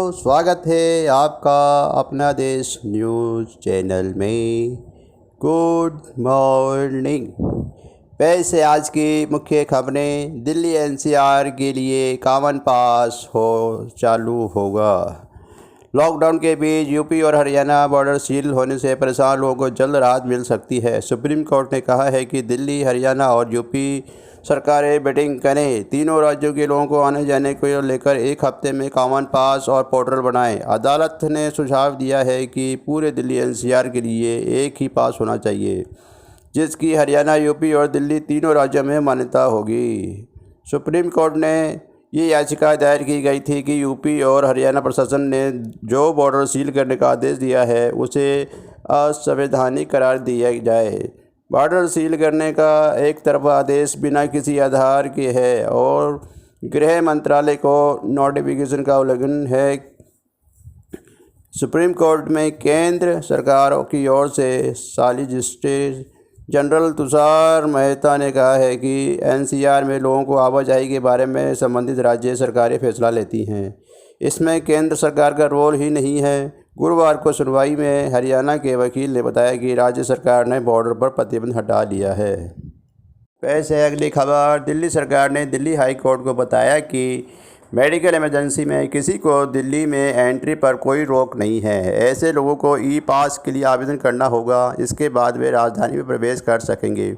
स्वागत है आपका अपना देश न्यूज़ चैनल में। Good morning. वैसे आज की मुख्य खबरें। दिल्ली एनसीआर के लिए कॉमन पास चालू होगा। लॉकडाउन के बीच यूपी और हरियाणा बॉर्डर सील होने से परेशान लोगों को जल्द राहत मिल सकती है। सुप्रीम कोर्ट ने कहा है कि दिल्ली, हरियाणा और यूपी सरकारें मीटिंग करें। तीनों राज्यों के लोगों को आने जाने को लेकर एक हफ्ते में कॉमन पास और पोर्टल बनाएं। अदालत ने सुझाव दिया है कि पूरे दिल्ली एनसीआर के लिए एक ही पास होना चाहिए, जिसकी हरियाणा, यूपी और दिल्ली तीनों राज्यों में मान्यता होगी। सुप्रीम कोर्ट ने ये याचिका दायर की गई थी कि यूपी और हरियाणा प्रशासन ने जो बॉर्डर सील करने का आदेश दिया है उसे असंवैधानिक करार दिया जाए। बॉर्डर सील करने का एक तरफा आदेश बिना किसी आधार के है और गृह मंत्रालय को नोटिफिकेशन का उल्लंघन है। सुप्रीम कोर्ट में केंद्र सरकार की ओर से सॉलिसिटर जनरल तुषार मेहता ने कहा है कि एनसीआर में लोगों को आवाजाही के बारे में संबंधित राज्य सरकारें फैसला लेती हैं। इसमें केंद्र सरकार का रोल ही नहीं है। गुरुवार को सुनवाई में हरियाणा के वकील ने बताया कि राज्य सरकार ने बॉर्डर पर प्रतिबंध हटा लिया है। वैसे अगली खबर। दिल्ली सरकार ने दिल्ली हाई कोर्ट को बताया कि मेडिकल इमरजेंसी में किसी को दिल्ली में एंट्री पर कोई रोक नहीं है। ऐसे लोगों को ई पास के लिए आवेदन करना होगा। इसके बाद वे राजधानी में प्रवेश कर सकेंगे।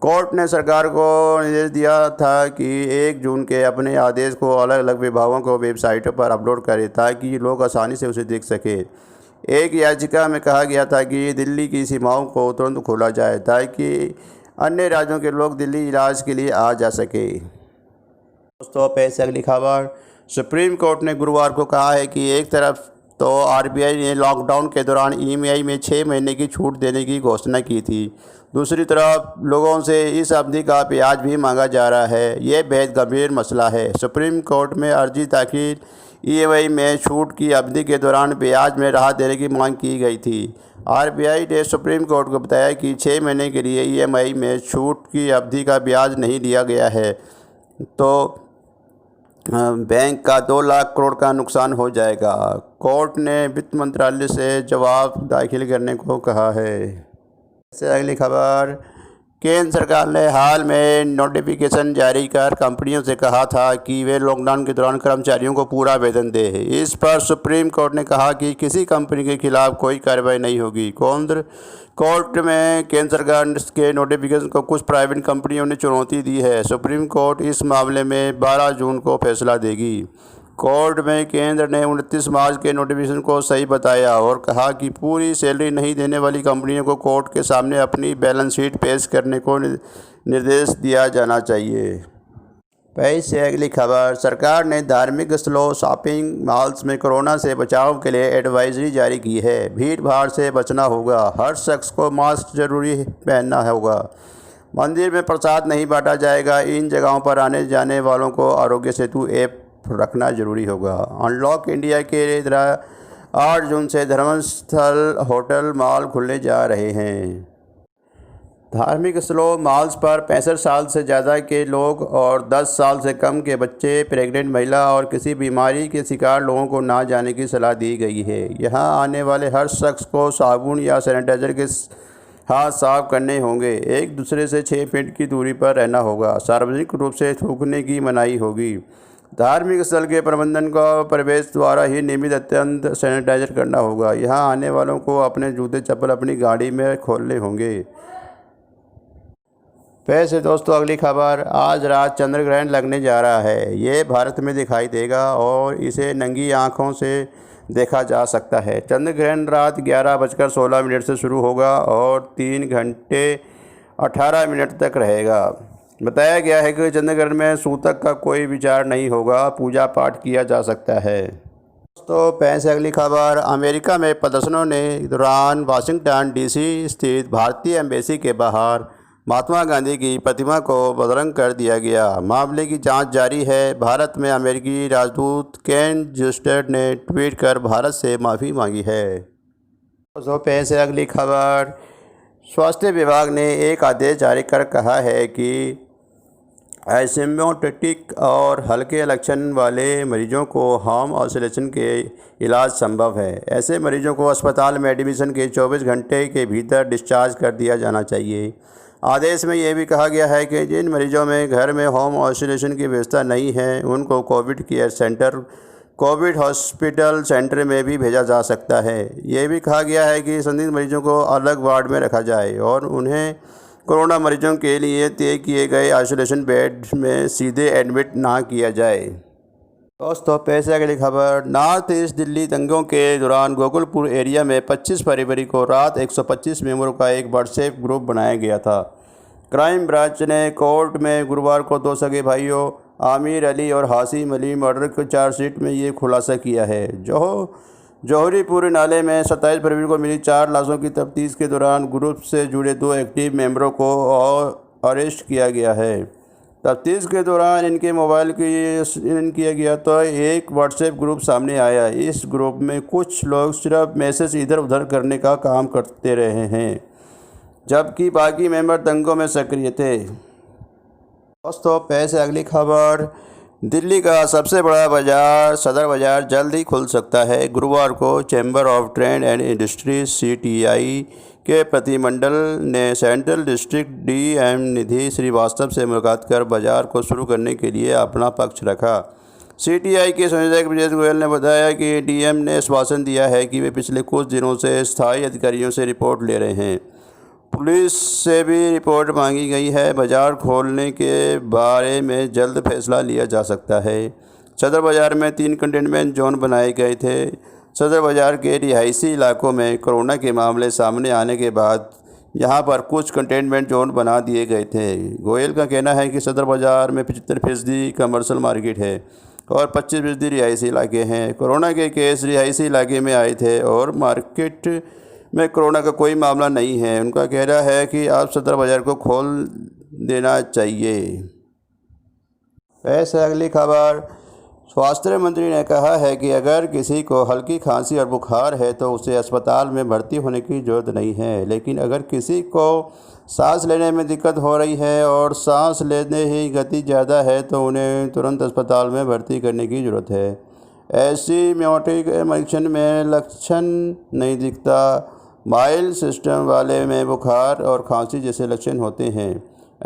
कोर्ट ने सरकार को निर्देश दिया था कि 1 जून के अपने आदेश को अलग अलग विभागों को वेबसाइटों पर अपलोड करें ताकि लोग आसानी से उसे देख सकें। एक याचिका में कहा गया था कि दिल्ली की सीमाओं को तुरंत खोला जाए ताकि अन्य राज्यों के लोग दिल्ली इलाज के लिए आ जा सके। दोस्तों, पैसे अगली खबर। सुप्रीम कोर्ट ने गुरुवार को कहा है कि एक तरफ तो आरबीआई ने लॉकडाउन के दौरान ईएमआई में 6 महीने की छूट देने की घोषणा की थी, दूसरी तरफ लोगों से इस अवधि का ब्याज भी मांगा जा रहा है। यह बेहद गंभीर मसला है। सुप्रीम कोर्ट में अर्जी दाखिल ईएमआई में छूट की अवधि के दौरान ब्याज में राहत देने की मांग की गई थी। आरबीआई ने सुप्रीम कोर्ट को बताया कि 6 महीने के लिए ईएमआई में छूट की अवधि का ब्याज नहीं दिया गया है तो बैंक का 2 लाख करोड़ का नुकसान हो जाएगा। कोर्ट ने वित्त मंत्रालय से जवाब दाखिल करने को कहा है। इससे अगली खबर। केंद्र सरकार ने हाल में नोटिफिकेशन जारी कर कंपनियों से कहा था कि वे लॉकडाउन के दौरान कर्मचारियों को पूरा वेतन दें। इस पर सुप्रीम कोर्ट ने कहा कि किसी कंपनी के खिलाफ कोई कार्रवाई नहीं होगी। कोर्ट में केंद्र सरकार के नोटिफिकेशन को कुछ प्राइवेट कंपनियों ने चुनौती दी है। सुप्रीम कोर्ट इस मामले में 12 जून को फैसला देगी। कोर्ट में केंद्र ने 29 मार्च के नोटिफिकेशन को सही बताया और कहा कि पूरी सैलरी नहीं देने वाली कंपनियों को कोर्ट के सामने अपनी बैलेंस शीट पेश करने को निर्देश दिया जाना चाहिए। पैसे अगली खबर। सरकार ने धार्मिक स्थलों, शॉपिंग मॉल्स में कोरोना से बचाव के लिए एडवाइजरी जारी की है। भीड़ भाड़ से बचना होगा। हर शख्स को मास्क जरूरी पहनना होगा। मंदिर में प्रसाद नहीं बांटा जाएगा। इन जगहों पर आने जाने वालों को आरोग्य सेतु ऐप रखना जरूरी होगा। अनलॉक इंडिया के 8 जून से धर्मस्थल, होटल, मॉल खुलने जा रहे हैं। धार्मिक स्थलों, मॉल्स पर 65 साल से ज़्यादा के लोग और 10 साल से कम के बच्चे, प्रेग्नेंट महिला और किसी बीमारी के शिकार लोगों को ना जाने की सलाह दी गई है। यहां आने वाले हर शख्स को साबुन या सैनिटाइजर के हाथ साफ करने होंगे। एक दूसरे से 6 फीट की दूरी पर रहना होगा। सार्वजनिक रूप से थूकने की मनाही होगी। धार्मिक स्थल के प्रबंधन को प्रवेश द्वारा ही नियमित अत्यंत सैनिटाइजर करना होगा। यहां आने वालों को अपने जूते चप्पल अपनी गाड़ी में खोलने होंगे। वैसे दोस्तों, अगली खबर। आज रात चंद्र ग्रहण लगने जा रहा है। ये भारत में दिखाई देगा और इसे नंगी आँखों से देखा जा सकता है। चंद्र ग्रहण रात 11:16 से शुरू होगा और 3 घंटे 18 मिनट तक रहेगा। बताया गया है कि चंद्र ग्रहण में सूतक का कोई विचार नहीं होगा। पूजा पाठ किया जा सकता है। दोस्तों, पैसे अगली खबर। अमेरिका में प्रदर्शनों ने दौरान वाशिंगटन डीसी स्थित भारतीय एम्बेसी के बाहर महात्मा गांधी की प्रतिमा को बदरंग कर दिया गया। मामले की जांच जारी है। भारत में अमेरिकी राजदूत केन जस्टर ने ट्वीट कर भारत से माफ़ी मांगी है। दोस्तों, पैसे अगली खबर। स्वास्थ्य विभाग ने एक आदेश जारी कर कहा है कि एसिम्प्टोमेटिक और हल्के लक्षण वाले मरीजों को होम आइसोलेशन के इलाज संभव है। ऐसे मरीजों को अस्पताल में एडमिशन के 24 घंटे के भीतर डिस्चार्ज कर दिया जाना चाहिए। आदेश में यह भी कहा गया है कि जिन मरीजों में घर में होम आइसोलेशन की व्यवस्था नहीं है उनको Covid care centre, Covid hospital centre में भी भेजा जा सकता है। यह भी कहा गया है कि संदिग्ध मरीजों को अलग वार्ड में रखा जाए और उन्हें कोरोना मरीजों के लिए तय किए गए आइसोलेशन बेड में सीधे एडमिट ना किया जाए। दोस्तों, पेश है अगली खबर। नॉर्थ ईस्ट दिल्ली दंगों के दौरान गोकुलपुर एरिया में 25 फरवरी को रात 125 मेंबरों का एक व्हाट्सएप ग्रुप बनाया गया था। क्राइम ब्रांच ने कोर्ट में गुरुवार को 2 सगे भाइयों आमिर अली और हासिम अली मर्डर की चार्जशीट में ये खुलासा किया है। जौहरीपुर नाले में 27 फरवरी को मिली 4 लाशों की तफ्तीश के दौरान ग्रुप से जुड़े 2 एक्टिव मेंबरों को अरेस्ट किया गया है। तफ्तीश के दौरान इनके मोबाइल की किया गया तो एक व्हाट्सएप ग्रुप सामने आया। इस ग्रुप में कुछ लोग सिर्फ मैसेज इधर उधर करने का काम करते रहे हैं, जबकि बाकी मेंबर दंगों में सक्रिय थे। दोस्तों, पेश है अगली खबर। दिल्ली का सबसे बड़ा बाजार सदर बाजार जल्द ही खुल सकता है। गुरुवार को chamber of trade and industries CTI के प्रतिनिधिमंडल ने सेंट्रल डिस्ट्रिक्ट DM निधि श्रीवास्तव से मुलाकात कर बाजार को शुरू करने के लिए अपना पक्ष रखा। CTI के संयोजक ब्रजेश गोयल ने बताया कि DM ने आश्वासन दिया है कि वे पिछले कुछ दिनों से स्थायी अधिकारियों से रिपोर्ट ले रहे हैं। पुलिस से भी रिपोर्ट मांगी गई है। बाज़ार खोलने के बारे में जल्द फैसला लिया जा सकता है। सदर बाज़ार में 3 कंटेनमेंट जोन बनाए गए थे। सदर बाज़ार के रिहायशी इलाकों में कोरोना के मामले सामने आने के बाद यहां पर कुछ कंटेनमेंट जोन बना दिए गए थे। गोयल का कहना है कि सदर बाज़ार में 75% कमर्शियल मार्केट है और 25% रिहायशी इलाके हैं। कोरोना के केस रिहायशी इलाके में आए थे और मार्केट में कोरोना का कोई मामला नहीं है। उनका कहना है कि आप सदर बाज़ार को खोल देना चाहिए। ऐसे अगली खबर। स्वास्थ्य मंत्री ने कहा है कि अगर किसी को हल्की खांसी और बुखार है तो उसे अस्पताल में भर्ती होने की ज़रूरत नहीं है, लेकिन अगर किसी को सांस लेने में दिक्कत हो रही है और सांस लेने ही गति ज़्यादा है तो उन्हें तुरंत अस्पताल में भर्ती करने की ज़रूरत है। एसिम्प्टोमेटिक परीक्षण में लक्षण नहीं दिखता। माइल्ड सिस्टम वाले में बुखार और खांसी जैसे लक्षण होते हैं।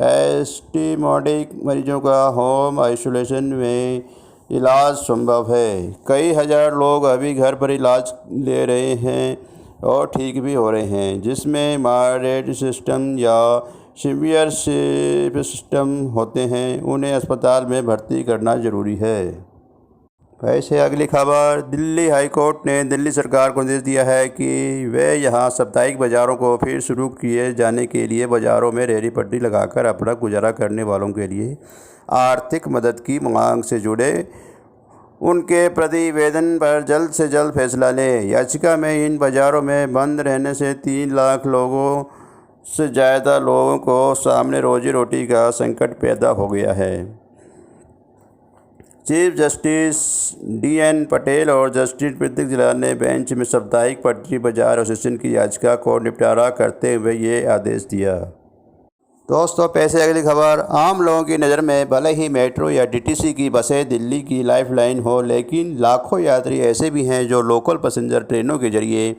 एसिम्प्टोमेटिक मरीजों का होम आइसोलेशन में इलाज संभव है। कई हज़ार लोग अभी घर पर इलाज ले रहे हैं और ठीक भी हो रहे हैं, जिसमें मॉडरेट सिस्टम या सीवियर सिस्टम होते हैं। उन्हें अस्पताल में भर्ती करना ज़रूरी है। वैसे अगली खबर। दिल्ली हाई कोर्ट ने दिल्ली सरकार को निर्देश दिया है कि वे यहां साप्ताहिक बाज़ारों को फिर शुरू किए जाने के लिए बाज़ारों में रेहड़ी पटरी लगाकर अपना गुजारा करने वालों के लिए आर्थिक मदद की मांग से जुड़े उनके प्रतिवेदन पर जल्द से जल्द फैसला लें। याचिका में इन बाज़ारों में बंद रहने से 3 लाख लोगों से ज़्यादा लोगों को सामने रोजी रोटी का संकट पैदा हो गया है। चीफ जस्टिस DN पटेल और जस्टिस प्रतीक जिलाल ने बेंच में साप्ताहिक पटरी बाजार एसोसिएशन की याचिका को निपटारा करते हुए ये आदेश दिया। दोस्तों, पैसे अगली खबर। आम लोगों की नज़र में भले ही मेट्रो या DTC की बसें दिल्ली की लाइफलाइन हो, लेकिन लाखों यात्री ऐसे भी हैं जो लोकल पैसेंजर ट्रेनों के जरिए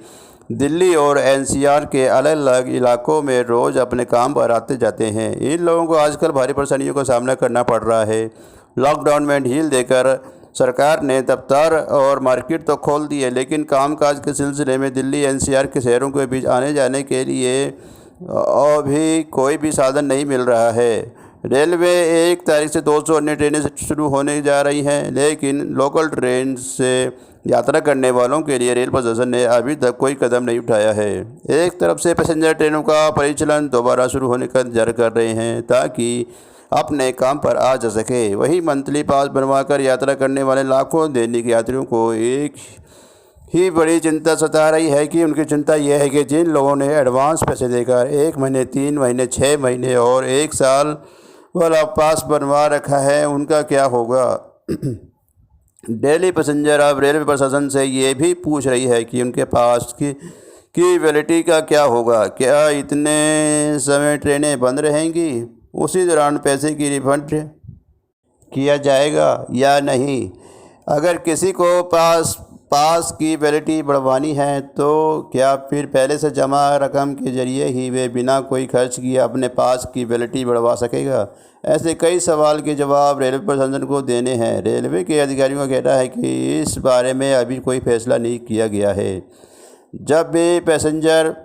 दिल्ली और NCR के अलग अलग इलाकों में रोज़ अपने काम पर आते जाते हैं। इन लोगों को आजकल भारी परेशानियों का सामना करना पड़ रहा है। लॉकडाउन में ढील देकर सरकार ने दफ्तर और मार्केट तो खोल दी है, लेकिन कामकाज के सिलसिले में दिल्ली NCR के शहरों के बीच आने जाने के लिए अभी कोई भी साधन नहीं मिल रहा है। रेलवे 1 तारीख से 200 अन्य ट्रेनें शुरू होने जा रही हैं, लेकिन लोकल ट्रेन से यात्रा करने वालों के लिए रेल प्रशासन ने अभी तक कोई कदम नहीं उठाया है। एक तरफ से पैसेंजर ट्रेनों का परिचालन दोबारा शुरू होने का इंतजार कर रहे हैं ताकि अपने काम पर आ जा सके, वहीं मंथली पास बनवाकर यात्रा करने वाले लाखों दैनिक यात्रियों को एक ही बड़ी चिंता सता रही है कि उनकी चिंता यह है कि जिन लोगों ने एडवांस पैसे देकर 1 महीने, 3 महीने, 6 महीने और 1 साल वाला पास बनवा रखा है, उनका क्या होगा। दिल्ली पैसेंजर अब रेलवे प्रशासन से ये भी पूछ रही है कि उनके पास की वैलिडिटी का क्या होगा। क्या इतने समय ट्रेनें बंद रहेंगी? उसी दौरान पैसे की रिफंड किया जाएगा या नहीं। अगर किसी को पास की वैलिडिटी बढ़वानी है तो क्या फिर पहले से जमा रकम के ज़रिए ही वे बिना कोई खर्च किए अपने पास की वैलिडिटी बढ़वा सकेगा? ऐसे कई सवाल के जवाब रेलवे प्रशासन को देने हैं। रेलवे के अधिकारियों का कहना है कि इस बारे में अभी कोई फैसला नहीं किया गया है। जब भी पैसेंजर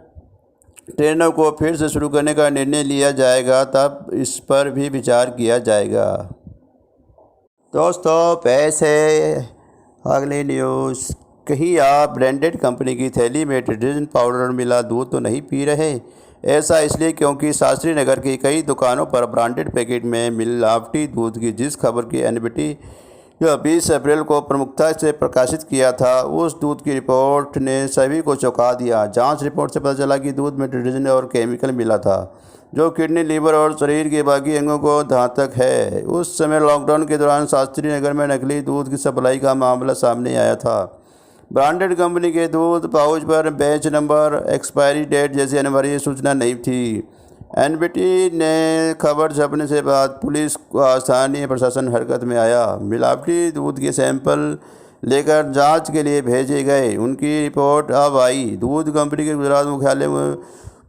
ट्रेनों को फिर से शुरू करने का निर्णय लिया जाएगा तब इस पर भी विचार किया जाएगा। दोस्तों, पैसे अगली न्यूज़। कहीं आप ब्रांडेड कंपनी की थैली में डिटर्जेंट पाउडर मिला दूध तो नहीं पी रहे? ऐसा इसलिए क्योंकि शास्त्री नगर की कई दुकानों पर ब्रांडेड पैकेट में मिलावटी दूध की जिस खबर की एनबीटी 20 अप्रैल को प्रमुखता से प्रकाशित किया था, उस दूध की रिपोर्ट ने सभी को चौंका दिया। जांच रिपोर्ट से पता चला कि दूध में डिटर्जेंट और केमिकल मिला था जो किडनी, लीवर और शरीर के बाकी अंगों को घातक है। उस समय लॉकडाउन के दौरान शास्त्री नगर में नकली दूध की सप्लाई का मामला सामने आया था। ब्रांडेड कंपनी के दूध पाउच पर बैच नंबर, एक्सपायरी डेट जैसी अनिवार्य सूचना नहीं थी। एनबीटी ने खबर छपने से बाद पुलिस व स्थानीय प्रशासन हरकत में आया। मिलावटी दूध के सैंपल लेकर जांच के लिए भेजे गए। उनकी रिपोर्ट अब आई। दूध कंपनी के गुजरात मुख्यालय में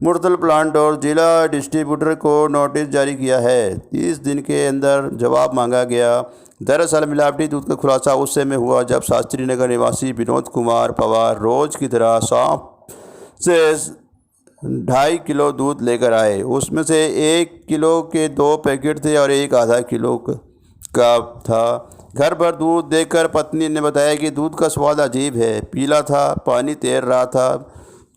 मुर्तल प्लांट और जिला डिस्ट्रीब्यूटर को नोटिस जारी किया है। 30 दिन के अंदर जवाब मांगा गया। दरअसल मिलावटी दूध का खुलासा उस समय हुआ जब शास्त्री नगर निवासी विनोद कुमार पवार रोज़ की तरह शॉप से 2.5 किलो दूध लेकर आए। उसमें से 1 किलो के 2 पैकेट थे और एक आधा किलो का था। घर पर दूध देखकर पत्नी ने बताया कि दूध का स्वाद अजीब है, पीला था, पानी तैर रहा था।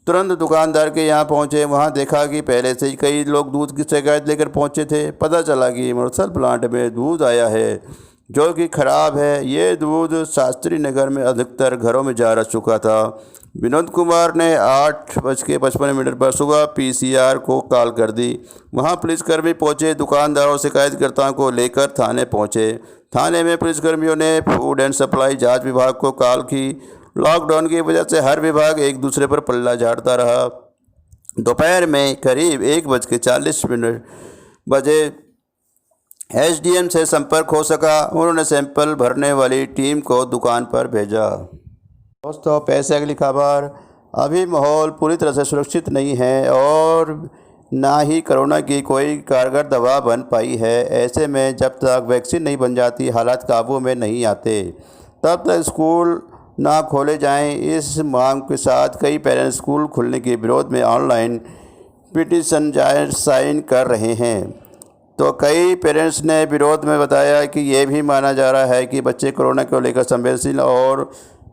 तुरंत दुकानदार के यहाँ पहुँचे। वहाँ देखा कि पहले से ही कई लोग दूध की शिकायत लेकर पहुँचे थे। पता चला कि मुर्सल प्लांट में दूध आया है जो कि ख़राब है। ये दूध शास्त्री नगर में अधिकतर घरों में जा चुका था। विनोद कुमार ने 8:55 पर सुबह पीसीआर को कॉल कर दी। वहां पुलिसकर्मी पहुंचे। दुकानदार और शिकायतकर्ताओं को लेकर थाने पहुंचे। थाने में पुलिसकर्मियों ने फूड एंड सप्लाई जांच विभाग को कॉल की। लॉकडाउन की वजह से हर विभाग एक दूसरे पर पल्ला झाड़ता रहा। दोपहर में करीब 1:40 बजे एसडीएम से संपर्क हो सका। उन्होंने सैंपल भरने वाली टीम को दुकान पर भेजा। दोस्तों, पैसे अगली खबर। अभी माहौल पूरी तरह से सुरक्षित नहीं है और ना ही कोरोना की कोई कारगर दवा बन पाई है। ऐसे में जब तक वैक्सीन नहीं बन जाती, हालात काबू में नहीं आते, तब तक स्कूल ना खोले जाएं। इस मांग के साथ कई पेरेंट्स स्कूल खुलने के विरोध में ऑनलाइन पिटीशन साइन कर रहे हैं। तो कई पेरेंट्स ने विरोध में बताया कि ये भी माना जा रहा है कि बच्चे कोरोना को लेकर संवेदनशील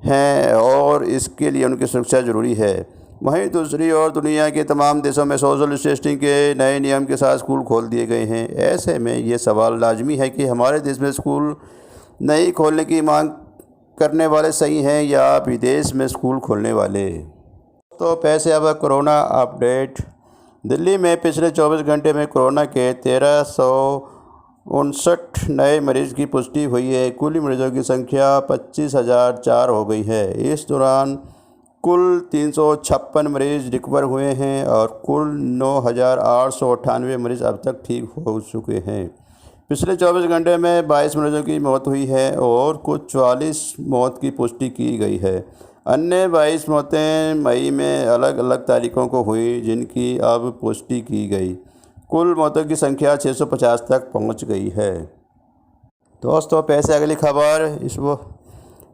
हैं और इसके लिए उनकी सुरक्षा ज़रूरी है। वहीं दूसरी ओर दुनिया के तमाम देशों में सोशल डिस्टेंसिंग के नए नियम के साथ स्कूल खोल दिए गए हैं। ऐसे में ये सवाल लाजमी है कि हमारे देश में स्कूल नहीं खोलने की मांग करने वाले सही हैं या विदेश में स्कूल खोलने वाले। तो पैसे अब कोरोना अपडेट। दिल्ली में पिछले 24 घंटे में कोरोना के 1359 नए मरीज की पुष्टि हुई है। कुल मरीजों की संख्या 25,004 हो गई है। इस दौरान कुल 356 मरीज रिकवर हुए हैं और कुल 9,898 मरीज अब तक ठीक हो चुके हैं। पिछले 24 घंटे में 22 मरीजों की मौत हुई है और कुछ 44 मौत की पुष्टि की गई है। अन्य 22 मौतें मई में अलग अलग तारीखों को हुई जिनकी अब पुष्टि की गई। कुल मौतों की संख्या 650 तक पहुंच गई है। दोस्तों, पैसे अगली खबर।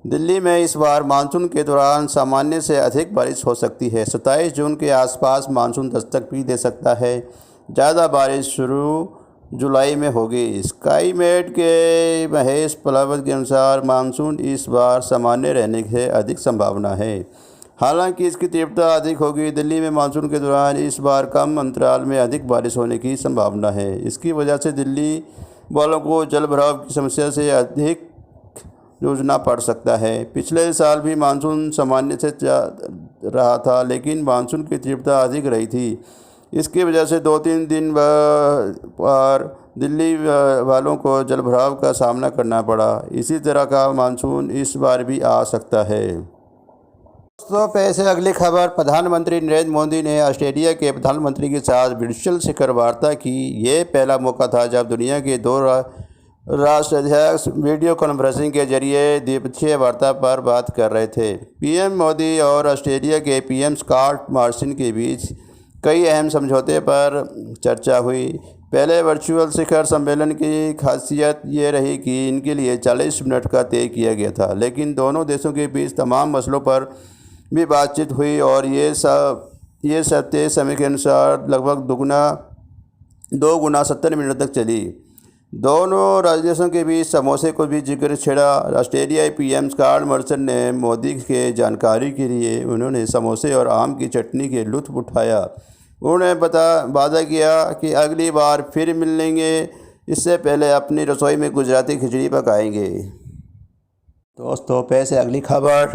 दिल्ली में इस बार मानसून के दौरान सामान्य से अधिक बारिश हो सकती है। 27 जून के आसपास मानसून दस्तक भी दे सकता है। ज़्यादा बारिश शुरू जुलाई में होगी। स्काईमेट के महेश पलावत के अनुसार मानसून इस बार सामान्य रहने की अधिक संभावना है, हालांकि इसकी तीव्रता अधिक होगी। दिल्ली में मानसून के दौरान इस बार कम अंतराल में अधिक बारिश होने की संभावना है। इसकी वजह से दिल्ली वालों को जल भराव की समस्या से अधिक जूझना पड़ सकता है। पिछले साल भी मानसून सामान्य से रहा था, लेकिन मानसून की तीव्रता अधिक रही थी। इसकी वजह से 2-3 दिन पर दिल्ली वालों को जलभराव का सामना करना पड़ा। इसी तरह का मानसून इस बार भी आ सकता है। दोस्तों, पैसे अगली खबर। प्रधानमंत्री नरेंद्र मोदी ने ऑस्ट्रेलिया के प्रधानमंत्री के साथ वर्चुअल शिखर वार्ता की। ये पहला मौका था जब दुनिया के 2 राष्ट्राध्यक्ष वीडियो कॉन्फ्रेंसिंग के जरिए द्विपक्षीय वार्ता पर बात कर रहे थे। पीएम मोदी और ऑस्ट्रेलिया के पीएम स्कॉट मॉरिसन के बीच कई अहम समझौते पर चर्चा हुई। पहले वर्चुअल शिखर सम्मेलन की खासियत ये रही कि इनके लिए 40 मिनट का तय किया गया था, लेकिन दोनों देशों के बीच तमाम मसलों पर भी बातचीत हुई और ये सब तय समय के अनुसार लगभग 2 गुना 70 मिनट तक चली। दोनों राज्यों के बीच समोसे को भी जिक्र छिड़ा। ऑस्ट्रेलियाई पीएम स्कॉट मॉरिसन ने मोदी के जानकारी के लिए उन्होंने समोसे और आम की चटनी के लुत्फ़ उठाया। उन्होंने वादा किया कि अगली बार फिर मिलेंगे, इससे पहले अपनी रसोई में गुजराती खिचड़ी पकाएंगे। दोस्तों, पेश है अगली खबर।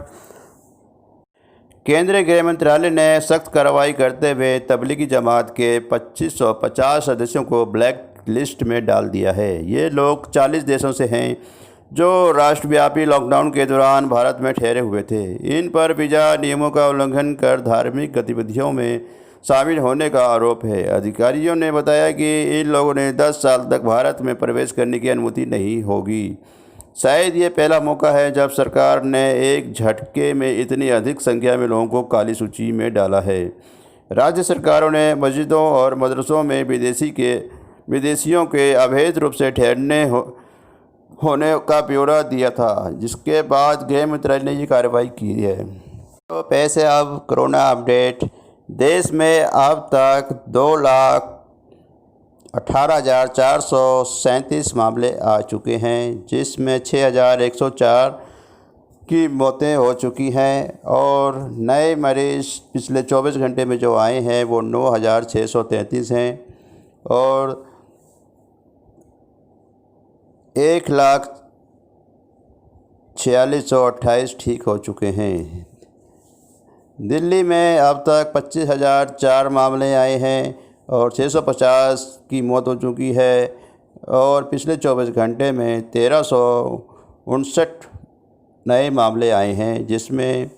केंद्रीय गृह मंत्रालय ने सख्त कार्रवाई करते हुए तबलीगी जमात के 2550 सदस्यों को ब्लैक लिस्ट में डाल दिया है। ये लोग 40 देशों से हैं जो राष्ट्रव्यापी लॉकडाउन के दौरान भारत में ठहरे हुए थे। इन पर वीज़ा नियमों का उल्लंघन कर धार्मिक गतिविधियों में शामिल होने का आरोप है। अधिकारियों ने बताया कि इन लोगों ने 10 साल तक भारत में प्रवेश करने की अनुमति नहीं होगी। शायद ये पहला मौका है जब सरकार ने एक झटके में इतनी अधिक संख्या में लोगों को काली सूची में डाला है। राज्य सरकारों ने मस्जिदों और मदरसों में विदेशियों के अवैध रूप से ठहरने होने का ब्यौरा दिया था, जिसके बाद गृह मंत्रालय ने ये कार्रवाई की है। तो पेश है अब कोरोना अपडेट। देश में अब तक 2,18,437 मामले आ चुके हैं, जिसमें 6,104 की मौतें हो चुकी हैं और नए मरीज़ पिछले 24 घंटे में जो आए हैं वो 9,633 हैं और 1,46,28 ठीक हो चुके हैं। दिल्ली में अब तक 25,004 मामले आए हैं और 650 की मौत हो चुकी है और पिछले 24 घंटे में 1,359 नए मामले आए हैं, जिसमें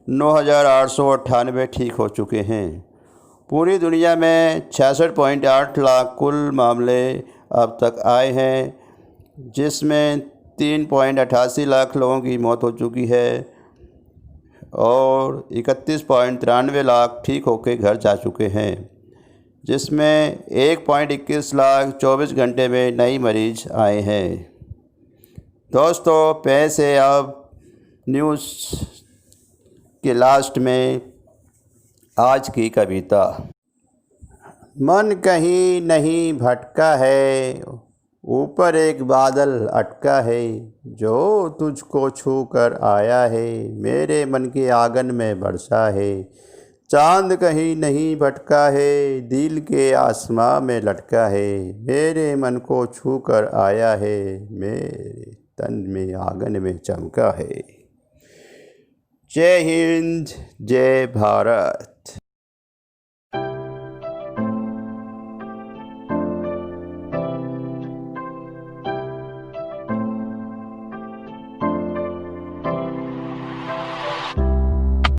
9,898 ठीक हो चुके हैं। पूरी दुनिया में 66.8 लाख कुल मामले अब तक आए हैं, जिसमें 3.88 लाख लोगों की मौत हो चुकी है और 31.93 लाख ठीक होकर घर जा चुके हैं, जिसमें 1.21 लाख 24 घंटे में नई मरीज आए हैं। दोस्तों, पेश है अब न्यूज़ के लास्ट में आज की कविता। मन कहीं नहीं भटका है, ऊपर एक बादल अटका है, जो तुझको छू कर आया है, मेरे मन के आंगन में बरसा है। चांद कहीं नहीं भटका है, दिल के आसमां में लटका है, मेरे मन को छू कर आया है, मेरे तन में आंगन में चमका है। जय हिंद, जय भारत।